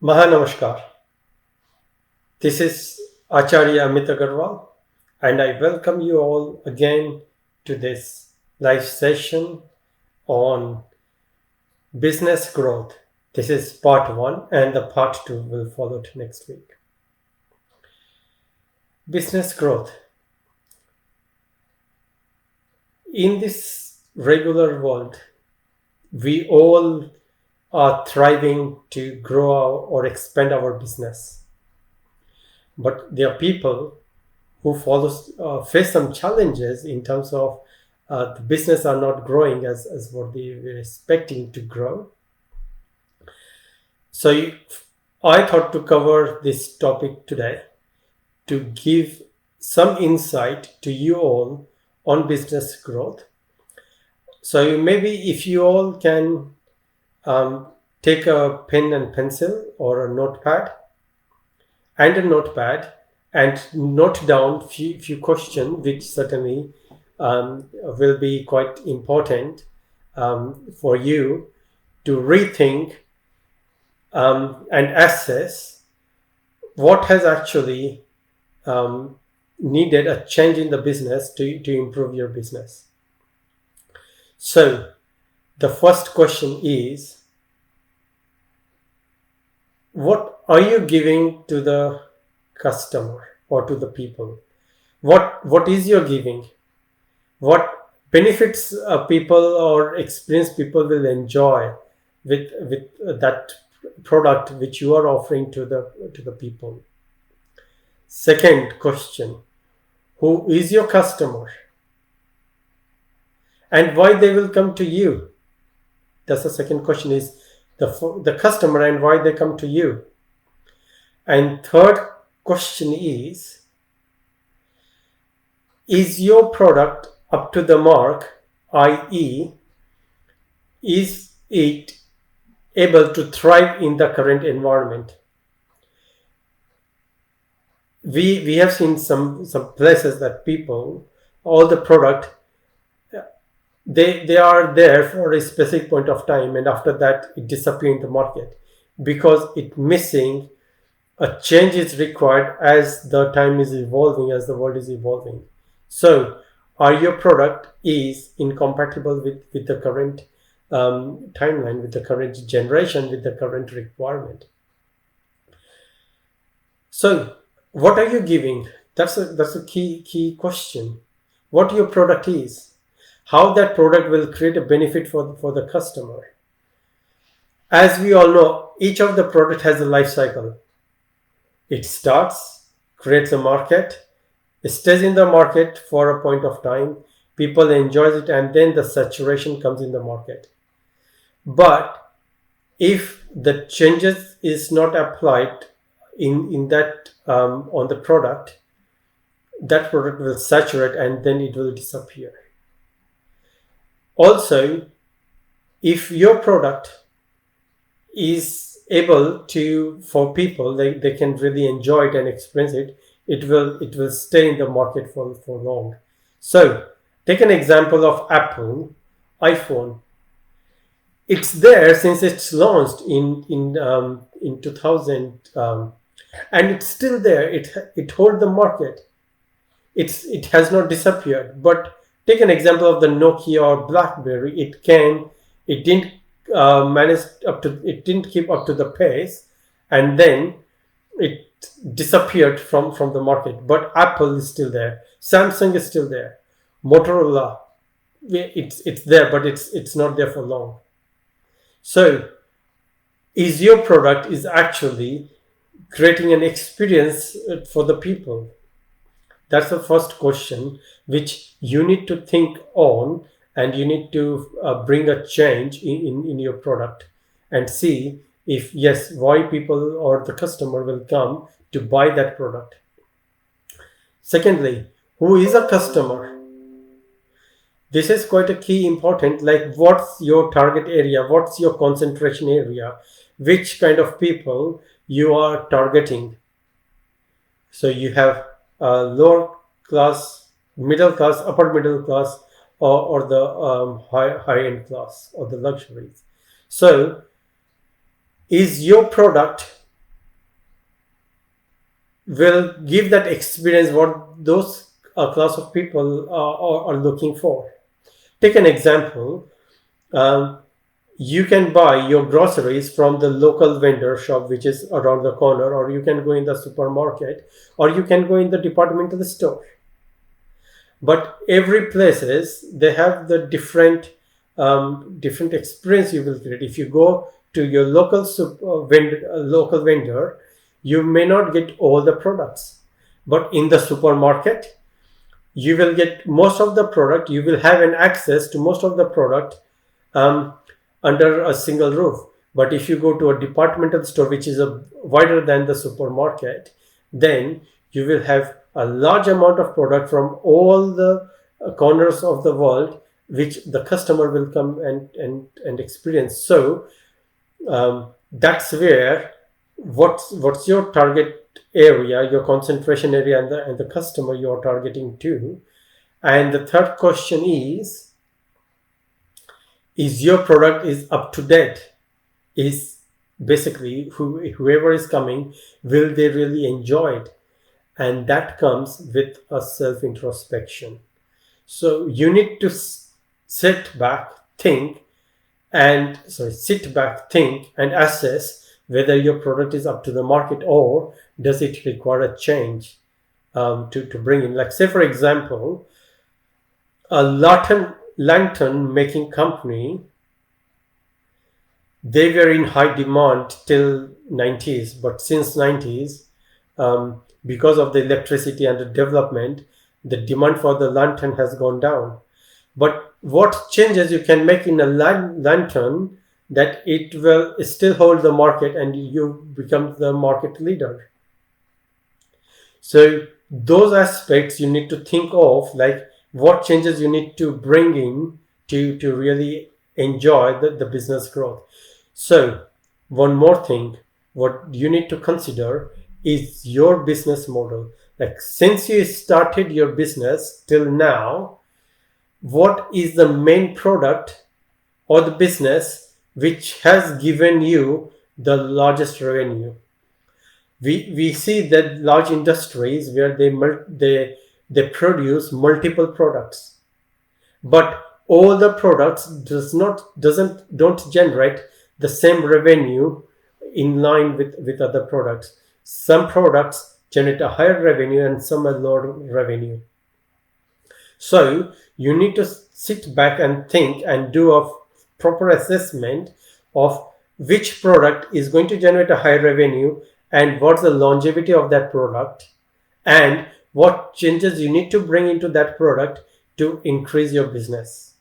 Mahanamaskar. This is Acharya Amit Agarwal, and I welcome you all again to this live session on business growth. This is part one, and the part two will follow to next week. Business growth. In this regular world, we all are thriving to grow or expand our business. But there are people who face some challenges in terms of the business are not growing as what they were expecting to grow. So I thought to cover this topic today to give some insight to you all on business growth. So maybe if you all can take a pen and pencil or a notepad and note down few questions which certainly will be quite important for you to rethink and assess what has actually needed a change in the business to improve your business. So the first question is, what are you giving to the customer or to the people? What is your giving? What benefits people or experienced people will enjoy with that product which you are offering to the people? Second question, who is your customer and why they will come to you? That's the second question, is the customer and why they come to you. And third question is your product up to the mark, i.e., is it able to thrive in the current environment? We have seen some places that people, all the product, they are there for a specific point of time, and after that it disappears in the market because it missing a change is required as the time is evolving, as the world is evolving. So are your product is incompatible with the current timeline, with the current generation, with the current requirement? So what are you giving? That's a key question. What your product is, how that product will create a benefit for the customer. As we all know, each of the product has a life cycle. It starts, creates a market, it stays in the market for a point of time, people enjoy it, and then the saturation comes in the market. But if the changes is not applied in that on the product, that product will saturate and then it will disappear. Also, if your product is able to, for people, they can really enjoy it and experience it, it will stay in the market for long. So take an example of Apple iPhone. It's there since it's launched in 2000, and it's still there. It holds the market. It has not disappeared. But take an example of the Nokia or BlackBerry. It didn't it didn't keep up to the pace, and then it disappeared from the market. But Apple is still there, Samsung is still there, Motorola, it's there, but it's not there for long. So is your product is actually creating an experience for the people? That's the first question which you need to think on, and you need to bring a change in your product and see if yes, why people or the customer will come to buy that product. Secondly, who is a customer? This is quite a key important, like what's your target area, what's your concentration area, which kind of people you are targeting. So you have lower class, middle class, upper middle class, or the high-end class, or the luxuries. So is your product will give that experience what those class of people are looking for. Take an example. Um, you can buy your groceries from the local vendor shop which is around the corner, or you can go in the supermarket, or you can go in the departmental store. But every places they have the different experience you will create. If you go to your local vendor, you may not get all the products, but in the supermarket you will get most of the product. You will have an access to most of the product um, under a single roof. But if you go to a departmental store which is wider than the supermarket, then you will have a large amount of product from all the corners of the world which the customer will come and experience. So that's where what's your target area, your concentration area, and the customer you're targeting to. And the third question is your product is up to date? Is basically whoever is coming, will they really enjoy it? And that comes with a self introspection. So you need to sit back, think and assess whether your product is up to the market, or does it require a change to bring in. Like, say for example, a lantern making company, they were in high demand till 90s, but since 90s, because of the electricity and the development, the demand for the lantern has gone down. But what changes you can make in a lantern that it will still hold the market and you become the market leader. So those aspects you need to think of, like what changes you need to bring in to really enjoy the business growth. So one more thing, what you need to consider is your business model. Like, since you started your business till now, what is the main product or the business which has given you the largest revenue? We see that large industries where they produce multiple products, but all the products don't generate the same revenue in line with other products. Some products generate a higher revenue and some a lower revenue. So you need to sit back and think and do a proper assessment of which product is going to generate a higher revenue and what's the longevity of that product, and what changes you need to bring into that product to increase your business.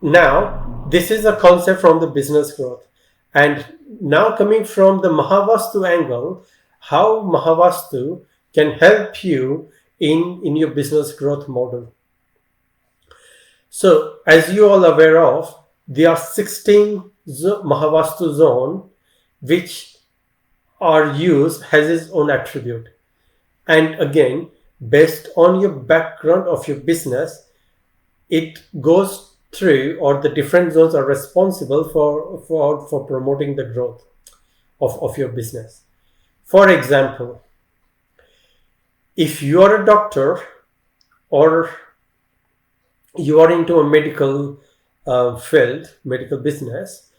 Now, this is a concept from the business growth. And now, coming from the Mahavastu angle, how Mahavastu can help you in your business growth model. So, as you all aware of, there are 16 Mahavastu zone which are used has its own attribute. And again, based on your background of your business, it goes through, or the different zones are responsible for promoting the growth of your business. For example, if you are a doctor or you are into a medical field, medical business,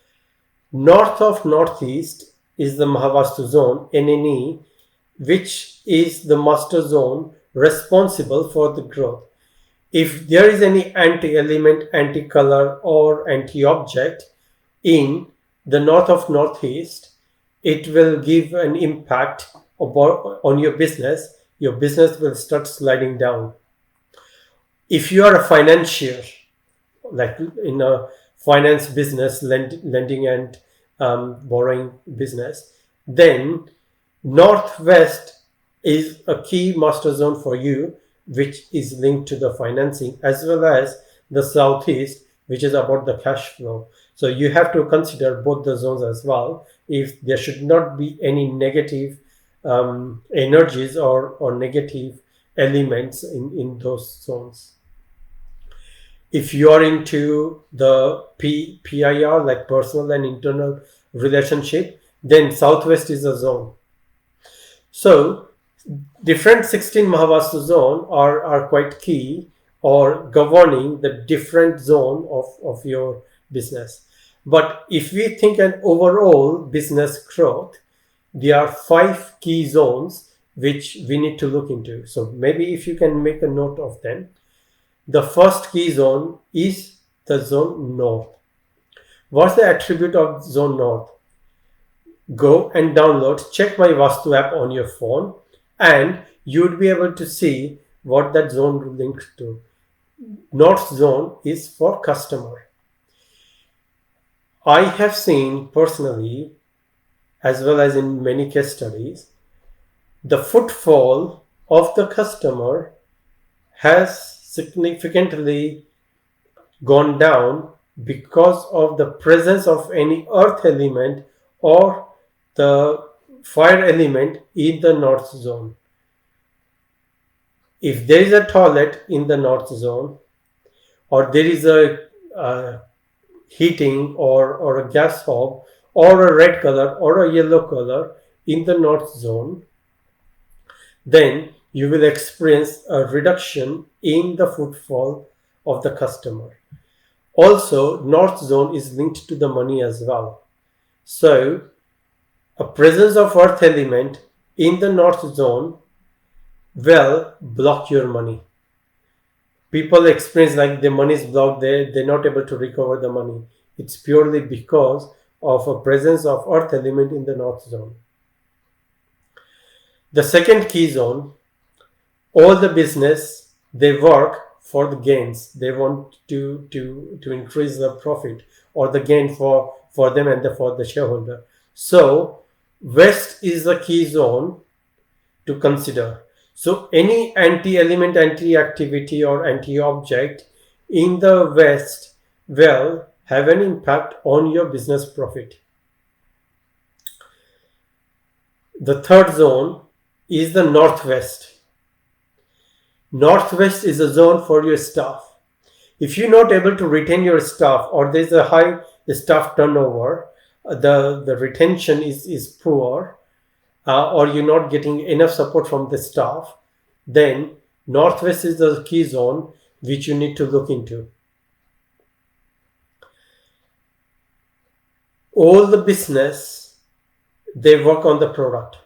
north of northeast is the Mahavastu zone, NNE, which is the master zone responsible for the growth. If there is any anti-element, anti-color or anti-object in the north of northeast, it will give an impact on your business. Your business will start sliding down. If you are a financier, like in a finance business, lending and borrowing business, then northwest is a key master zone for you, which is linked to the financing, as well as the southeast, which is about the cash flow. So you have to consider both the zones as well. If there should not be any negative energies or negative elements in those zones. If you are into the PIR, like personal and internal relationship, then southwest is a zone. So different 16 Mahavastu zone are quite key or governing the different zone of your business. But if we think an overall business growth, there are 5 key zones which we need to look into. So maybe if you can make a note of them. The first key zone is the zone north. What's the attribute of zone north? Go and download Check My Vastu app on your phone, and you would be able to see what that zone links to. North zone is for customer. I have seen personally, as well as in many case studies, the footfall of the customer has significantly gone down because of the presence of any earth element or the fire element in the north zone. If there is a toilet in the north zone, or there is a heating or a gas hob or a red color or a yellow color in the north zone, then you will experience a reduction in the footfall of the customer. Also, north zone is linked to the money as well. So, a presence of earth element in the north zone will block your money. People experience like the money is blocked, they're not able to recover the money. It's purely because of a presence of earth element in the north zone. The second key zone, all the business, they work for the gains. They want to increase the profit or the gain for them and for the shareholder. So west is the key zone to consider. So any anti-element, anti-activity or anti-object in the west will have an impact on your business profit. The third zone is the northwest. Northwest is a zone for your staff. If you're not able to retain your staff or there's a high staff turnover, the retention is poor, or you're not getting enough support from the staff, then northwest is the key zone which you need to look into. All the business, they work on the product,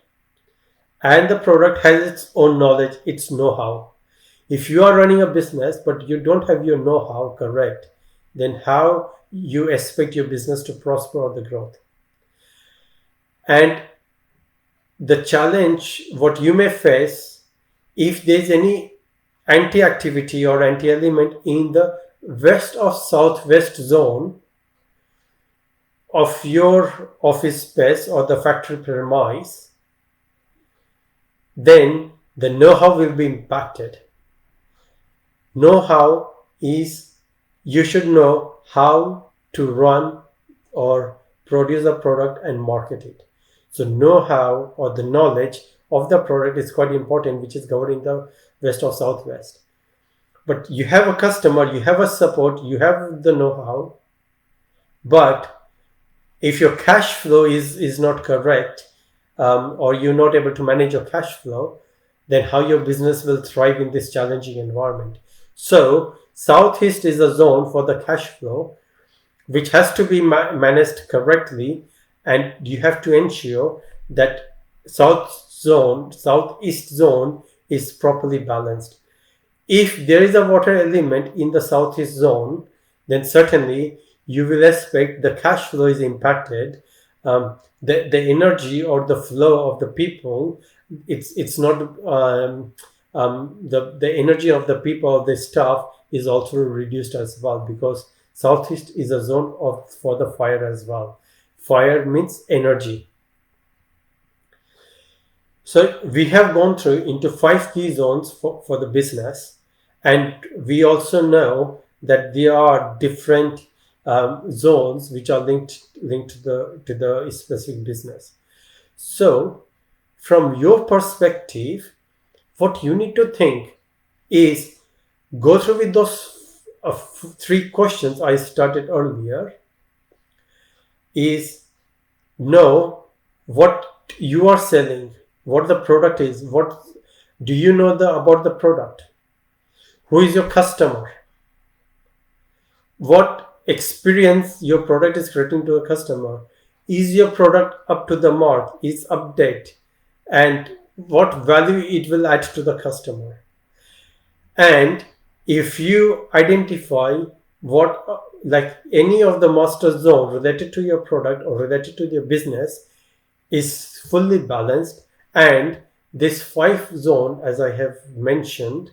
and the product has its own knowledge, its know-how. If you are running a business but you don't have your know-how correct, then how you expect your business to prosper or the growth? And the challenge what you may face, if there's any anti-activity or anti-element in the west or southwest zone of your office space or the factory premise, then the know-how will be impacted. Know-how is you should know how to run or produce a product and market it. So know-how or the knowledge of the product is quite important, which is covered in the west or southwest. But you have a customer, you have a support, you have the know-how, but if your cash flow is not correct, or you're not able to manage your cash flow, then how your business will thrive in this challenging environment. So southeast is a zone for the cash flow, which has to be managed correctly, and you have to ensure that southeast zone is properly balanced. If there is a water element in the southeast zone, then certainly you will expect the cash flow is impacted. The energy or the flow of the people, it's not the energy of the people, the staff is also reduced as well, because southeast is a zone for the fire as well. Fire means energy. So we have gone through into 5 key zones for the business, and we also know that there are different zones which are linked to the specific business. So from your perspective, what you need to think is go through with those 3 questions I started earlier. Is know what you are selling, what the product is. What do you know about the product? Who is your customer? What experience your product is creating to a customer? Is your product up to the mark? Is update? And what value it will add to the customer? And if you identify what like any of the master zone related to your product or related to your business is fully balanced, and this 5 zone, as I have mentioned,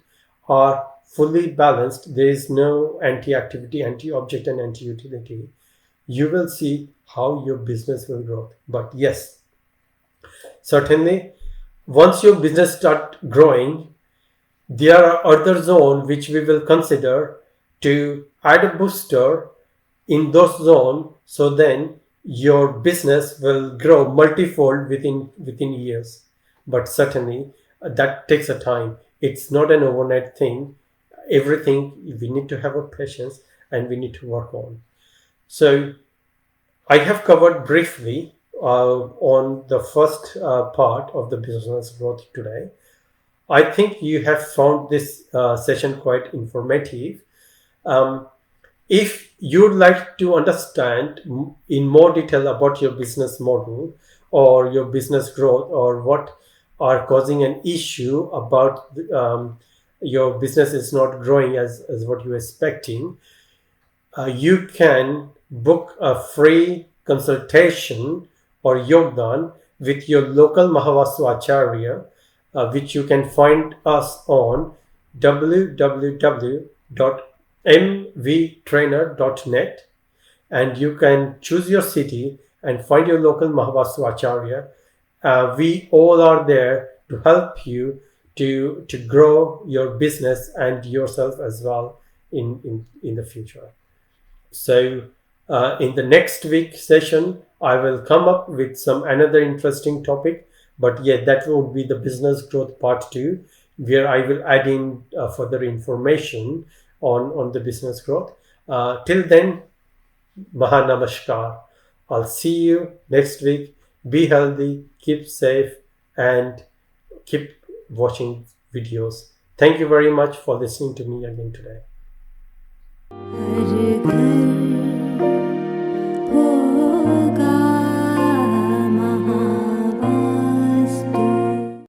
are fully balanced, there is no anti-activity, anti-object, and anti-utility, you will see how your business will grow. But yes, certainly once your business start growing, there are other zones which we will consider to add a booster in those zones, so then your business will grow multifold within years. But certainly that takes a time. It's not an overnight thing. Everything we need to have a patience and we need to work on. So I have covered briefly on the first part of the business growth today. I think you have found this session quite informative. If you'd like to understand in more detail about your business model or your business growth, or what are causing an issue about your business is not growing as what you're expecting, you can book a free consultation or yogdan with your local Mahavastu Acharya, which you can find us on www.mvtrainer.net, and you can choose your city and find your local Mahavastu Acharya. We all are there to help you to grow your business and yourself as well in the future. So in the next week session, I will come up with some another interesting topic. But yeah, that would be the business growth part 2, where I will add in further information on the business growth. Till then, Maha Namaskar. I'll see you next week. Be healthy, keep safe, and keep watching videos. Thank you very much for listening to me again today.